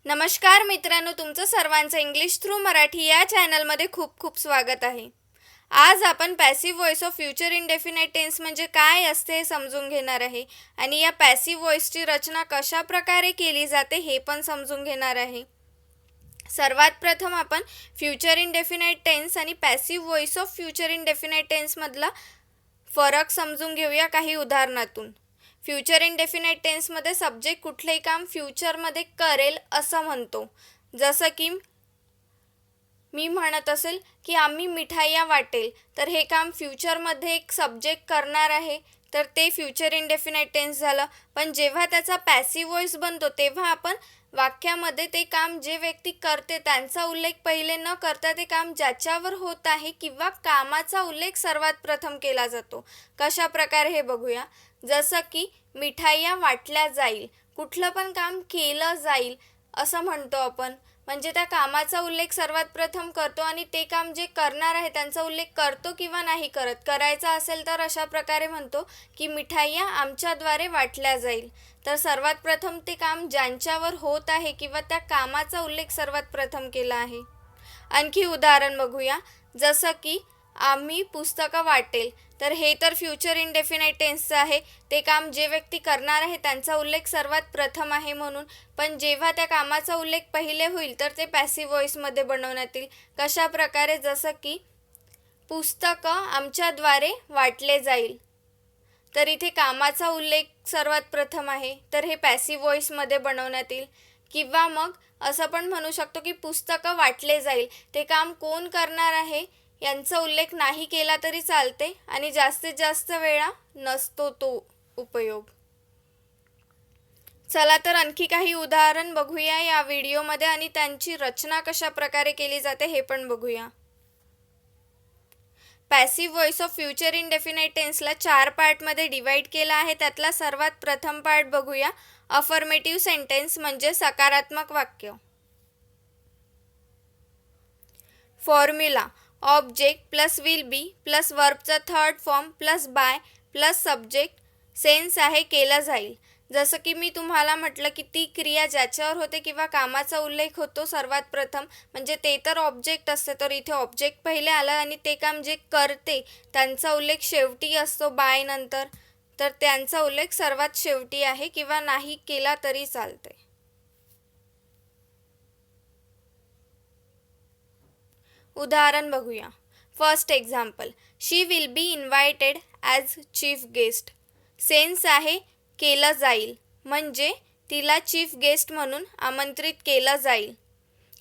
नमस्कार मित्रांनो, तुमचं सर्वांचं इंग्लिश थ्रू मराठी या चॅनलमध्ये खूप खूप स्वागत आहे. आज आपण passive voice of future indefinite tense म्हणजे काय असते हे समजून घेणार आहे आणि या पॅसिव्ह व्हॉइसची रचना कशा प्रकारे केली जाते हे पण समजून घेणार आहे. सर्वात प्रथम आपण फ्युचर इनडेफिनाइट टेन्स आणि passive voice of future indefinite टेन्समधला फरक समजून घेऊया काही उदाहरणातून. फ्युचर इनडेफिनाइट टेन्समध्ये सब्जेक्ट कुठलेही काम फ्युचरमध्ये करेल असं म्हणतो. जसं की मी म्हणत असेल की आम्ही मिठाया वाटेल, तर हे काम फ्युचरमध्ये एक सब्जेक्ट करणार आहे, तर ते फ्युचर इनडेफिनाइट टेन्स झालं. पण जेव्हा त्याचा पॅसिव्ह व्हॉइस बनतो तेव्हा आपण वाक्यामध्ये ते काम जे व्यक्ती करते त्यांचा उल्लेख पहिले न करता ते काम ज्याच्यावर होत आहे किंवा कामाचा उल्लेख सर्वात प्रथम केला जातो. कशा प्रकारे हे बघूया. जसं की मिठाया वाटल्या जाईल, कुठलं पण काम केलं जाईल असं म्हणतो आपण, म्हणजे त्या कामाचा उल्लेख सर्वात प्रथम करतो आणि ते काम जे करणार आहे त्यांचा उल्लेख करतो किंवा नाही करत. करायचा असेल तर अशा प्रकारे म्हणतो की मिठाया आमच्याद्वारे वाटल्या जाईल. तर सर्वात प्रथम ते काम ज्यांच्यावर होत आहे किंवा त्या कामाचा उल्लेख सर्वात प्रथम केला आहे. आणखी उदाहरण बघूया. जसं की आम्ही पुस्तकं वाटेल, तर हे तर फ्युचर इनडेफिनाइट टेन्सचं आहे. ते काम जे व्यक्ती करणार आहे त्यांचा उल्लेख सर्वात प्रथम आहे म्हणून. पण जेव्हा त्या कामाचा उल्लेख पहिले होईल तर ते पॅसिव्ह व्हॉइसमध्ये बनवण्यात येईल. कशा प्रकारे. जसं की पुस्तकं आमच्याद्वारे वाटले जाईल, तर इथे कामाचा उल्लेख सर्वात प्रथम आहे, तर हे पॅसिव्ह व्हॉइसमध्ये बनवण्यात येईल. किंवा मग असं पण म्हणू शकतो की पुस्तकं वाटले जाईल, ते काम कोण करणार आहे यांचा उल्लेख नाही केला तरी चालते आणि जास्तीत जास्त वेळा नसतो तो उपयोग. चला तर आणखी काही उदाहरण बघूया या व्हिडिओमध्ये आणि त्यांची रचना कशा प्रकारे केली जाते हे पण बघूया. Passive voice of future indefinite टेन्सला 4 पार्टमध्ये डिवाइड केला आहे. त्यातला सर्वात प्रथम पार्ट बघूया. अफर्मेटिव्ह सेंटेन्स म्हणजे सकारात्मक वाक्य. Formula object plus will be plus वर्बचा third form plus by plus subject. Sense आहे केलं जाईल. जसं की मी तुम्हाला म्हटलं की ती क्रिया ज्याच्यावर होते किंवा कामाचा उल्लेख होतो सर्वात प्रथम, म्हणजे ते तर ऑब्जेक्ट असते, तर इथे ऑब्जेक्ट पहिले आलं आणि ते काम जे करते त्यांचा उल्लेख शेवटी असतो बाय नंतर, तर त्यांचा उल्लेख सर्वात शेवटी आहे किंवा नाही केला तरी चालते. उदाहरण बघूया. First example. She will be invited as chief guest. Sense आहे केलं जाईल, म्हणजे तिला चीफ गेस्ट म्हणून आमंत्रित केलं जाईल.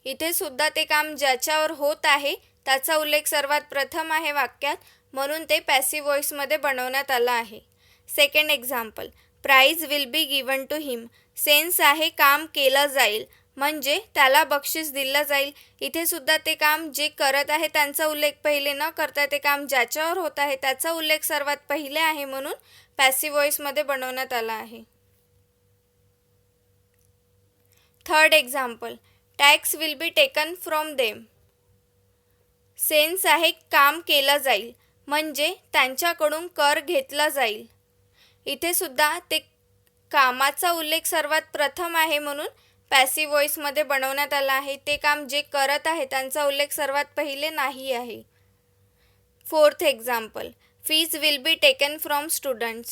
इथे सुद्धा ते काम ज्याच्यावर होत आहे त्याचा उल्लेख सर्वात प्रथम आहे वाक्यात, म्हणून ते पॅसिव्ह व्हॉइसमध्ये बनवण्यात आलं आहे. Second example. Prize will be given to him. Sense आहे काम केलं जाईल, म्हणजे त्याला बक्षीस दिलं जाईल. इथे सुद्धा ते काम जे करत आहे त्यांचा उल्लेख पहिले न करता ते काम ज्याच्यावर होत आहे त्याचा उल्लेख सर्वात पहिले आहे, म्हणून पॅसिव्ह व्हॉइसमध्ये बनवण्यात आला आहे. Third example. Tax will be taken from them. Sense आहे काम केलं जाईल, म्हणजे त्यांच्याकडून कर घेतला जाईल. इथे सुद्धा ते कामाचा उल्लेख सर्वात प्रथम आहे म्हणून पॅसिव्ह व्हॉइसमध्ये बनवण्यात आला आहे. ते काम जे करत आहे त्यांचा उल्लेख सर्वात पहिले नाही आहे. Fourth example. Fees will be taken from students.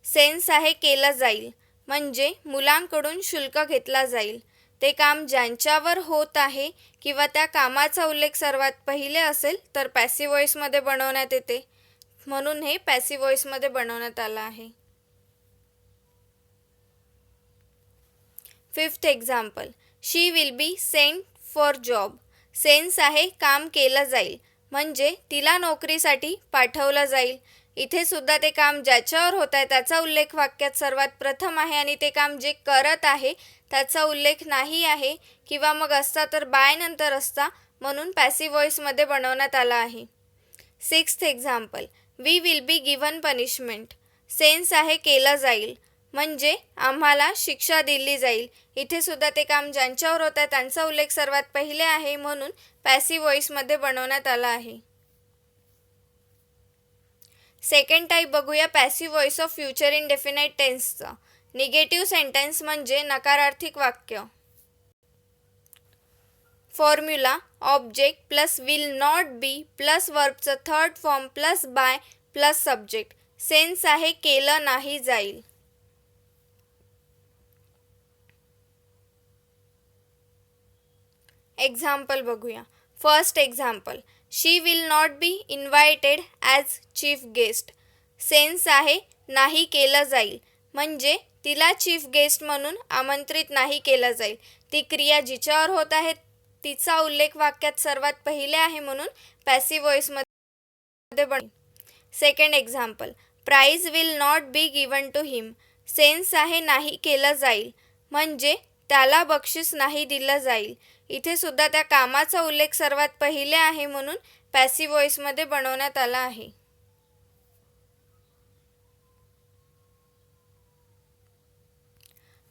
Sense आहे केलं जाईल, म्हणजे मुलांकडून शुल्क घेतला जाईल. ते काम ज्यांच्यावर होत आहे किंवा त्या कामाचा उल्लेख सर्वात पहिले असेल तर पॅसिव्ह व्हॉइसमध्ये बनवण्यात येते, म्हणून हे पॅसिव्ह व्हॉइसमध्ये बनवण्यात आलं आहे. Fifth example. She will be sent for job. Sense आहे काम केलं जाईल, म्हणजे तिला नोकरीसाठी पाठवलं जाईल. इथे सुद्धा ते काम ज्याच्यावर होत आहे त्याचा उल्लेख वाक्यात सर्वात प्रथम आहे आणि ते काम जे करत आहे त्याचा उल्लेख नाही आहे किंवा मग असता तर बाय नंतर असता, म्हणून पॅसिव्ह व्हॉइसमध्ये बनवण्यात आला आहे. Sixth example. We will be given punishment. Sense आहे केलं जाईल, म्हणजे आम्हाला शिक्षा दिली जाईल. इथे सुद्धा ते काम ज्यांच्यावर होत आहे त्यांचा उल्लेख सर्वात पहिले आहे, म्हणून पॅसिव्ह व्हॉइसमध्ये बनवण्यात आला आहे. सेकंड टाईप बघूया passive voice of future indefinite टेन्सचा. निगेटिव्ह सेंटेन्स म्हणजे नकारार्थी वाक्य. Formula object plus will not be plus वर्बचं third form plus by plus subject. Sense आहे केलं नाही जाईल. एक्झाम्पल बघूया. First example, she will not be invited as chief guest. Sense आहे नाही केलं जाईल, म्हणजे तिला चीफ गेस्ट म्हणून आमंत्रित नाही केलं जाईल. ती क्रिया जिच्यावर होत आहे तिचा उल्लेख वाक्यात सर्वात पहिले आहे म्हणून पॅसिव्ह व्हॉइसमध्ये बन. Second example, prize will not be given to him. Sense आहे नाही केलं जाईल, म्हणजे त्याला बक्षीस नाही दिलं जाईल. इथे सुद्धा त्या कामाचा उल्लेख सर्वात पहिले आहे म्हणून पॅसिव्ह व्हॉइसमध्ये बनवण्यात आला आहे.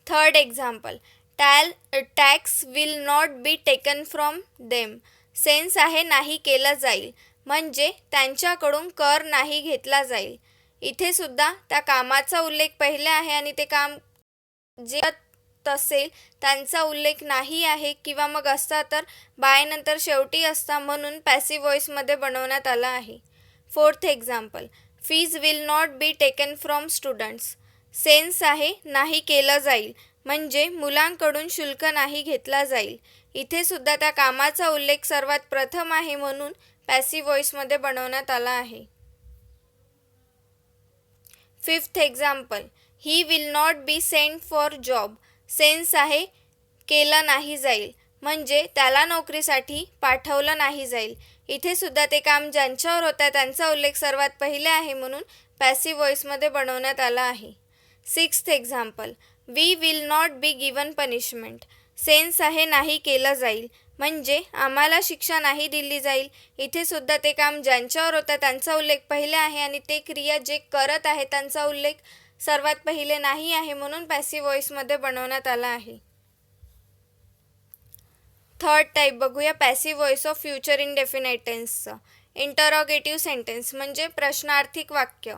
Third example, tax will not be taken from them. Sense आहे नाही केलं जाईल, म्हणजे त्यांच्याकडून कर नाही घेतला जाईल. इथे सुद्धा त्या कामाचा उल्लेख पहिले आहे आणि ते काम जे असेल त्यांचा उल्लेख नाही आहे किंवा मग असता तर बाय नंतर शेवटी असता म्हणून पॅसिव्ह व्हॉइसमध्ये बनवण्यात आला आहे. Fourth example, fees will not be taken from students. Sense आहे नाही केलं जाईल, म्हणजे मुलांकडून शुल्क नाही घेतला जाईल. इथे सुद्धा त्या कामाचा उल्लेख सर्वात प्रथम आहे म्हणून पॅसिव्ह व्हॉइसमध्ये बनवण्यात आला आहे. Fifth example, he will not be sent for job. Sense आहे केलं नाही जाईल, म्हणजे त्याला नोकरीसाठी पाठवलं नाही जाईल. इथे सुद्धा ते काम ज्यांच्यावर होतं त्यांचा उल्लेख सर्वात पहिले आहे म्हणून पॅसिव्ह व्हॉइसमध्ये बनवण्यात आला आहे. Sixth example, we will not be given punishment. Sense आहे नाही केलं जाईल, म्हणजे आम्हाला शिक्षा नाही दिली जाईल. इथे सुद्धा ते काम ज्यांच्यावर होतं त्यांचा उल्लेख पहिले आहे आणि ते क्रिया जे करत आहे त्यांचा उल्लेख सर्वात पहिले नाही आहे म्हणून पॅसिव्ह व्हॉइसमध्ये बनवण्यात आला आहे. थर्ड टाईप बघूया passive voice of future indefinite टेन्सचं. इंटरोगेटिव्ह सेंटेन्स म्हणजे प्रश्नार्थक वाक्य.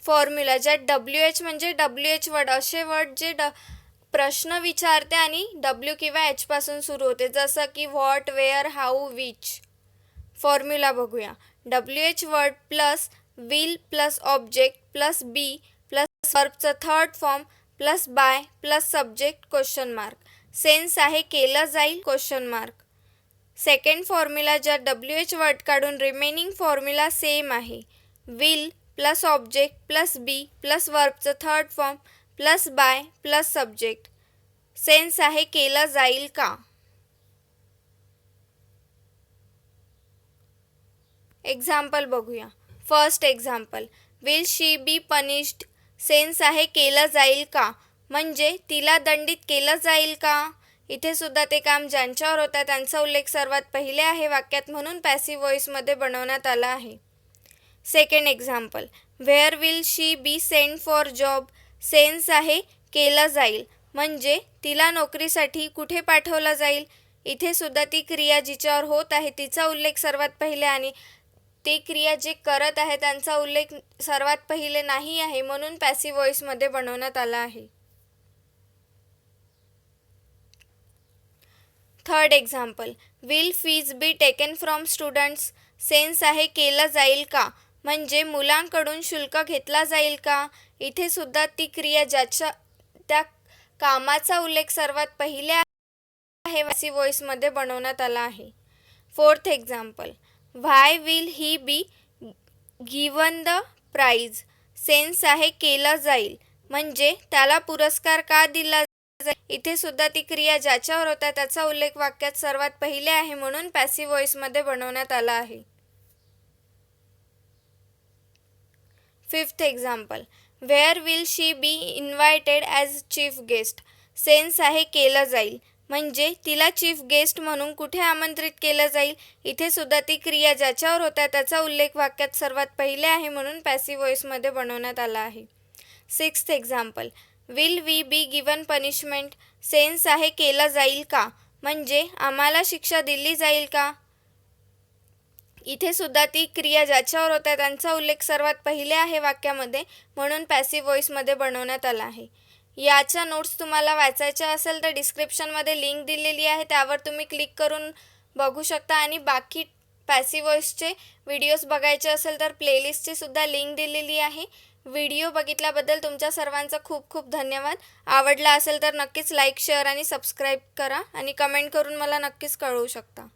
फॉर्म्युला ज्यात WH म्हणजे WH वर्ड असे वर्ड जे प्रश्न विचारते आणि W किंवा H पासून सुरू होते, जसं की what, where, how, which. Formula बघूया. WH word plus will plus object plus be plus वर्बचं third form plus by plus subject question mark. Sense आहे केलं जाईल क्वेश्चन मार्क. सेकंड फॉर्म्युला ज्यात WH वर्ड काढून रिमेनिंग फॉर्म्युला सेम आहे. Will plus object plus be plus वर्बचं third form plus by plus subject. Sense आहे केलं जाईल का. एक्झाम्पल बघूया. First example, will she be punished. Sense आहे केलं जाईल का, म्हणजे तिला दंडित केलं जाईल का. इथे सुद्धा ते काम ज्यांच्यावर होता त्यांचा उल्लेख सर्वात पहिले आहे वाक्यात म्हणून पॅसिव्ह व्हॉइसमध्ये बनवण्यात आला आहे. Second example, where will she be sent for job. Sense आहे केलं जाईल, म्हणजे तिला नोकरीसाठी कुठे पाठवलं जाईल. इथे सुद्धा ती क्रिया जिच्यावर होत आहे तिचा उल्लेख सर्वात पहिले आणि ती क्रिया जे करत आहे त्यांचा उल्लेख सर्वात पहिले नाही आहे म्हणून पॅसिव्ह व्हॉइसमध्ये बनवण्यात आला आहे. Third example, will fees be taken from students. Sense आहे केलं जाईल का, म्हणजे मुलांकडून शुल्क घेतला जाईल का. इथे सुद्धा ती क्रिया ज्याच्या त्या कामाचा उल्लेख सर्वात पहिले आहे पॅसिव्ह व्हॉइसमध्ये बनवण्यात आला आहे. Fourth example, why will he be given the prize. Sense आहे केलं जाईल, म्हणजे त्याला पुरस्कार का दिला जाईल. इथे सुद्धा ती क्रिया ज्याच्यावर होता त्याचा उल्लेख वाक्यात सर्वात पहिले आहे म्हणून पॅसिव्ह व्हॉइसमध्ये बनवण्यात आला आहे. Fifth example, where will she B invited as chief guest. Sense आहे केलं जाईल, म्हणजे तिला चीफ गेस्ट म्हणून कुठे आमंत्रित केलं जाईल. इथे सुद्धा ती क्रिया ज्याच्यावर होता त्याचा उल्लेख वाक्यात सर्वात पहिले आहे म्हणून पॅसिव्ह व्हॉइसमध्ये बनवण्यात आला आहे. Sixth example, will we be given punishment. Sense आहे केलं जाईल का, म्हणजे आम्हाला शिक्षा दिली जाईल का. इथे सुद्धा ती क्रिया ज्याच्यावर होता त्यांचा उल्लेख सर्वात पहिले आहे वाक्यामध्ये म्हणून पॅसिव्ह व्हॉइसमध्ये बनवण्यात आला आहे. याच्या नोट्स तुम्हाला वाचायच्या असेल तर डिस्क्रिप्शनमध्ये लिंक दिलेली आहे, त्यावर तुम्ही क्लिक करून बघू शकता. आणि बाकी पॅसिव्ह व्हॉईसचे व्हिडिओज बघायचे असेल तर प्लेलिस्टची सुद्धा लिंक दिलेली आहे. व्हिडिओ बघितल्याबद्दल तुमच्या सर्वांचा खूप खूप धन्यवाद. आवडला असेल तर नक्कीच लाईक, शेअर आणि सबस्क्राईब करा आणि कमेंट करून मला नक्कीच कळवू शकता.